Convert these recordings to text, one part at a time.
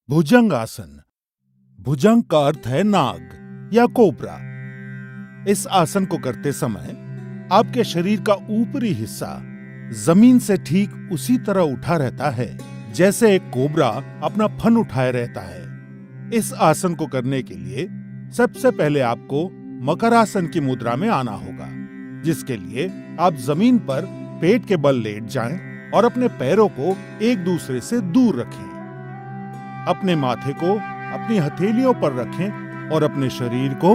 भुजंग आसन। भुजंग का अर्थ है नाग या कोबरा। इस आसन को करते समय आपके शरीर का ऊपरी हिस्सा जमीन से ठीक उसी तरह उठा रहता है जैसे एक कोबरा अपना फन उठाए रहता है। इस आसन को करने के लिए सबसे पहले आपको मकरासन की मुद्रा में आना होगा, जिसके लिए आप जमीन पर पेट के बल लेट जाएं और अपने पैरों को एक दूसरे से दूर रखें। अपने माथे को अपनी हथेलियों पर रखें और अपने शरीर को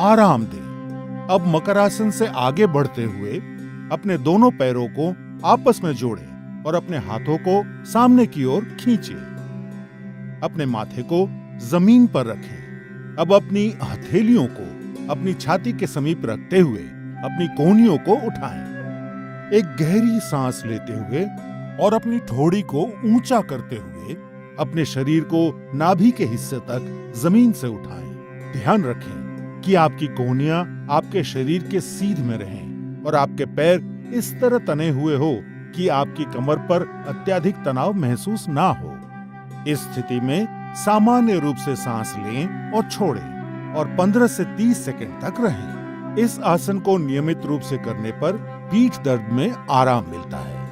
आराम दें। अब मकरासन से आगे बढ़ते हुए अपने दोनों पैरों को आपस में जोड़ें और अपने हाथों को सामने की ओर खींचें। अपने माथे को जमीन पर रखें। अब अपनी हथेलियों को अपनी छाती के समीप रखते हुए अपनी कोहनियों को उठाएं। एक गहरी सांस लेते हुए और अपनी ठोड़ी को ऊंचा करते हुए अपने शरीर को नाभि के हिस्से तक जमीन से उठाएं। ध्यान रखें कि आपकी कोहनियां आपके शरीर के सीध में रहें और आपके पैर इस तरह तने हुए हो कि आपकी कमर पर अत्यधिक तनाव महसूस ना हो। इस स्थिति में सामान्य रूप से सांस लें और छोड़ें और 15 से 30 सेकंड तक रहें। इस आसन को नियमित रूप से करने पर पीठ दर्द में आराम मिलता है।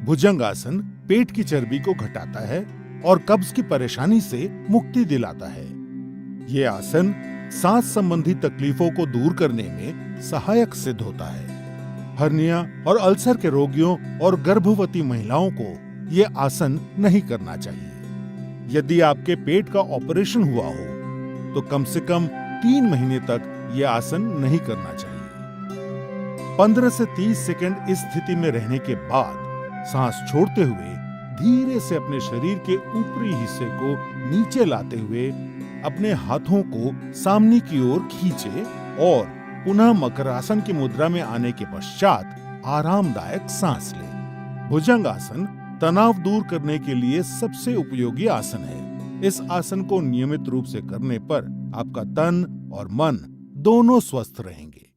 भुजंग आसन पेट की चर्बी को घटाता है और कब्ज की परेशानी से मुक्ति दिलाता है। ये आसन सांस संबंधी तकलीफों को दूर करने में सहायक सिद्ध होता है। हर्निया और अल्सर के रोगियों और गर्भवती महिलाओं को ये आसन नहीं करना चाहिए। यदि आपके पेट का ऑपरेशन हुआ हो तो कम से कम 3 महीने तक ये आसन नहीं करना चाहिए। 15 से 30 सेकंड इस स्थिति में रहने के बाद सांस छोड़ते हुए धीरे से अपने शरीर के ऊपरी हिस्से को नीचे लाते हुए अपने हाथों को सामने की ओर खींचे और पुनः मकरासन की मुद्रा में आने के पश्चात आरामदायक सांस लें। भुजंग आसन तनाव दूर करने के लिए सबसे उपयोगी आसन है। इस आसन को नियमित रूप से करने पर आपका तन और मन दोनों स्वस्थ रहेंगे।